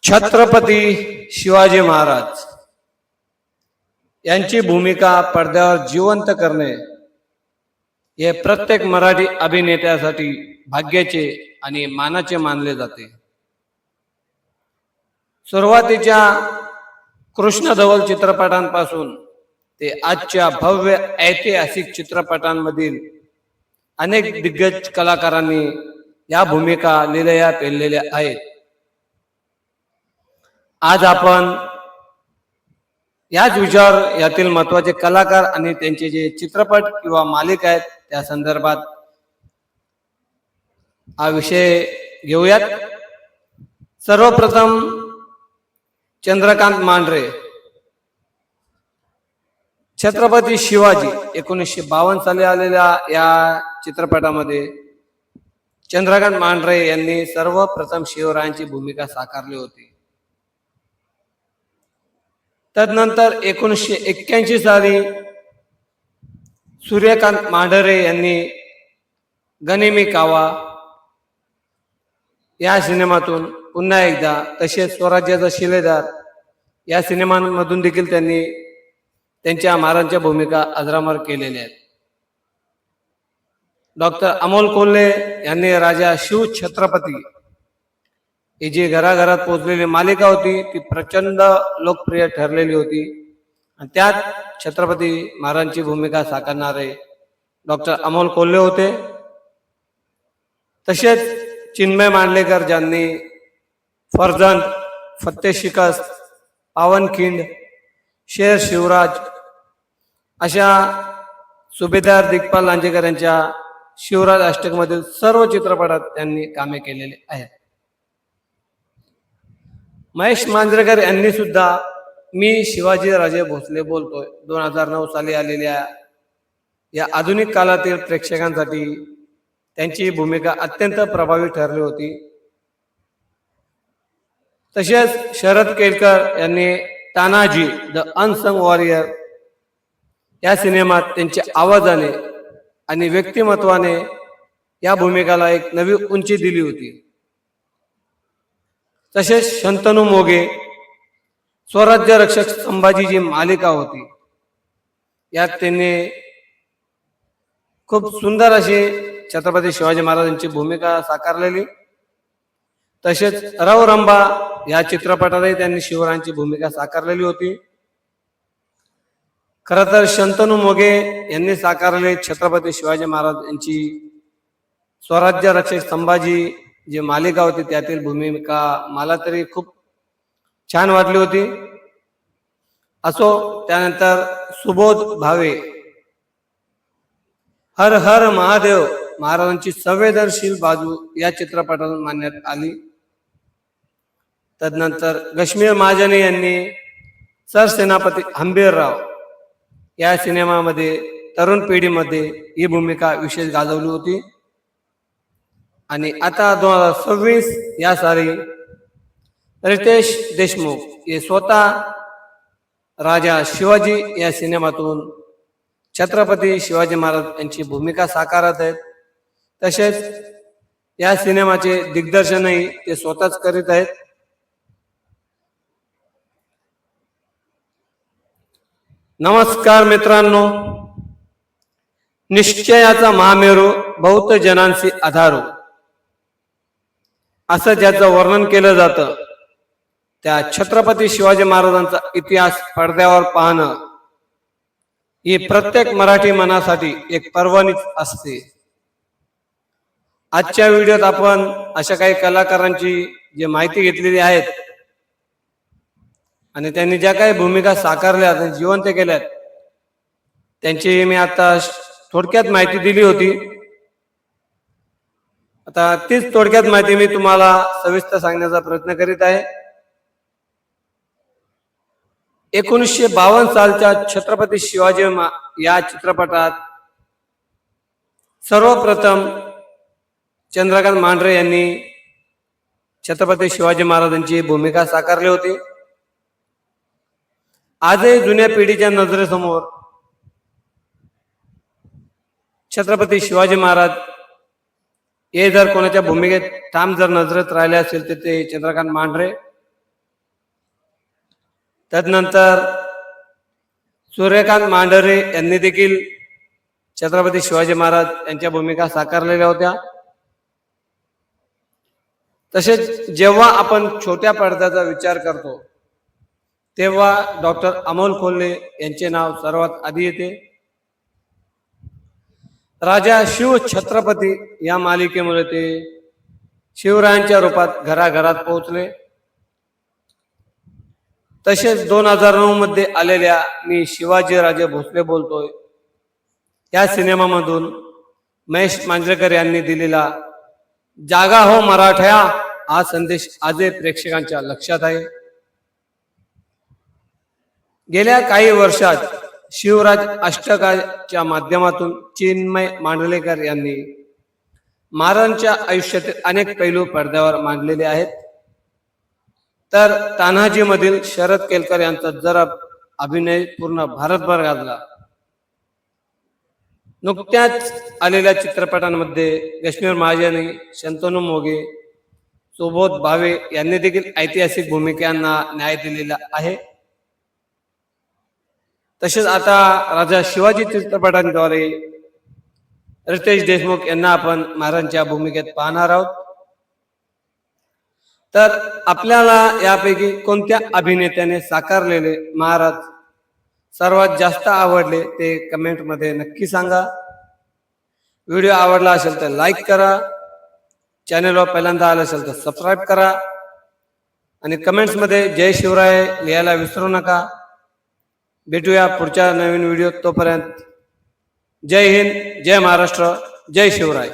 छत्रपती शिवाजी महाराज यांची भूमिका पडद्यावर जिवंत करणे हे प्रत्येक मराठी अभिनेत्यासाठी भाग्याचे आणि मानाचे मानले जाते. सुरुवातीच्या कृष्णधवल चित्रपटांपासून ते आजच्या भव्य ऐतिहासिक चित्रपटांमधील अनेक दिग्गज कलाकारांनी या भूमिका लीलया पेललेल्या आहेत. आज आपण याच विचार यातील महत्वाचे कलाकार आणि त्यांचे जे चित्रपट किंवा मालिका आहेत त्या संदर्भात हा विषय घेऊयात. सर्वप्रथम चंद्रकांत मांढरे. छत्रपती शिवाजी 1952 साली आलेल्या या चित्रपटामध्ये चंद्रकांत मांढरे यांनी सर्वप्रथम शिवरायांची भूमिका साकारली होती. तदनंतर 1981 साली सूर्यकांत मांढरे यांनी गनिमी कावा या सिनेमातून पुन्हा एकदा, तसेच स्वराज्याचा शिलेदार या सिनेमांमधून देखील त्यांनी त्यांच्या महाराजांच्या भूमिका अजरामर केलेल्या आहेत. डॉक्टर अमोल कोल्हे यांनी राजा शिव छत्रपती ही जी घराघरात पोहोचलेली मालिका होती ती प्रचंड लोकप्रिय ठरलेली होती आणि त्यात छत्रपती महाराजांची भूमिका साकारणारे डॉक्टर अमोल कोल्हे होते. तसेच चिन्मय मांडलेकर ज्यांनी फर्जंद, फत्ते शिकस्त, पावनखिंड, शेर शिवराज अशा सुभेदार दिग्पाल लांजेकर यांच्या शिवराज अष्टकमधील सर्व चित्रपटात त्यांनी कामे केलेली आहेत. महेश मांजरेकर यांनी सुद्धा मी शिवाजी राजे भोसले बोलतोय 2009 साली आलेल्या या आधुनिक काळातील प्रेक्षकांसाठी त्यांची भूमिका अत्यंत प्रभावी ठरली होती. तसेच शरद केळकर यांनी तानाजी द अनसंग वॉरियर या सिनेमात त्यांच्या आवाजाने आणि व्यक्तिमत्वाने या भूमिकाला एक नवी उंची दिली होती. तसेच शंतनू मोगे स्वराज्य रक्षक संभाजी जी मालिका होती यात त्यांनी खूप सुंदर अशी छत्रपती शिवाजी महाराजांची भूमिका साकारलेली. तसेच रवरंबा या चित्रपटातही त्यांनी शिवरायांची भूमिका साकारलेली होती. खरं तर शंतनू मोगे यांनी साकारलेली छत्रपती शिवाजी महाराज यांची स्वराज्य रक्षक संभाजी जी मालिका होती त्यातील भूमिका मला तरी खूप छान वाटली होती. असो, त्यानंतर सुबोध भावे हर हर महादेव महाराजांची संवेदनशील बाजू या चित्रपटातून मांडण्यात आली. तदनंतर कश्मीर महाजनी यांनी सरसेनापती हंबीरराव या सिनेमामध्ये तरुण पिढीमध्ये ही भूमिका विशेष गाजवली होती. आणि आता 2026 या साली रितेश देशमुख हे स्वतः राजा शिवाजी या सिनेमातून छत्रपती शिवाजी महाराज यांची भूमिका साकारत आहेत. तसेच या सिनेमाचे दिग्दर्शनही ते स्वतःच करीत आहेत. नमस्कार मित्रांनो, निश्चयाचा महामेरू बहुत जनांसी आधारू असं ज्याचं वर्णन केलं जातं त्या छत्रपती शिवाजी महाराजांचा इतिहास पडद्यावर पाहणं ही प्रत्येक मराठी मनासाठी एक पर्वणीच असते. आजच्या व्हिडिओत आपण अशा काही कलाकारांची जी माहिती घेतलेली आहेत आणि त्यांनी ज्या काही भूमिका साकारल्या आणि जिवंत केल्यात त्यांची मी आता थोडक्यात माहिती दिली होती. आता तीच थोडक्यात माहिती मी तुम्हाला सविस्तर सांगण्याचा प्रयत्न करीत आहे. 1952 सालच्या छत्रपती शिवाजी या चित्रपटात सर्वप्रथम चंद्रकांत मांढरे यांनी छत्रपती शिवाजी महाराजांची भूमिका साकारली होती. आजही जुन्या पिढीच्या नजरेसमोर छत्रपती शिवाजी महाराज हे जर कोणाच्या भूमिकेत ठाम जर नजरेत राहिले असेल तर ते चंद्रकांत मांढरे तदनंतर सूर्यकांत मांढरे यांनी देखील छत्रपती शिवाजी महाराज यांच्या भूमिका साकारलेल्या होत्या. तसेच जेव्हा आपण छोट्या पडद्याचा विचार करतो तेव्हा डॉक्टर अमोल कोल्हे यांचे नाव सर्वात आधी येते. राजा शिव छत्रपती या मालिकेमुळे ते शिवरायांच्या रूपात घराघरात पोहोचले. तसेच 2009 मध्ये आलेल्या मी शिवाजी राजे भोसले बोलतोय या सिनेमामधून महेश मांजरेकर यांनी दिलेला जागा हो मराठया हा संदेश आजही प्रेक्षकांच्या लक्षात आहे. गेल्या काही वर्षात शिवराज अष्टकाच्या माध्यमातून चिन्मय मांडलेकर यांनी महाराजांच्या आयुष्यातील अनेक पैलू पडद्यावर मांडलेले आहेत. तर तान्हाजी मधील शरद केळकर यांचा जरा अभिनय पूर्ण भारतभर गाजला. नुकत्याच आलेल्या चित्रपटांमध्ये कश्मीर महाजनी, शंतनू मोगे, सुबोध भावे यांनी देखील ऐतिहासिक भूमिकांना न्याय दिलेला आहे. तसेच आता राजा शिवाजी चित्रपटांद्वारे रितेश देशमुख यांना आपण महाराजांच्या भूमिकेत पाहणार आहोत. तर आपल्याला यापैकी कोणत्या अभिनेत्याने साकारलेले महाराज सर्वात जास्त आवडले ते कमेंट मध्ये नक्की सांगा. व्हिडिओ आवडला असेल तर लाईक करा, चॅनलवर पहिल्यांदा आलं असेल तर सबस्क्राईब करा आणि कमेंट्स मध्ये जय शिवराय लिहायला विसरू नका. भेटूया पुढच्या नवीन व्हिडिओ. तोपर्यंत जय हिंद, जय महाराष्ट्र, जय शिवराय.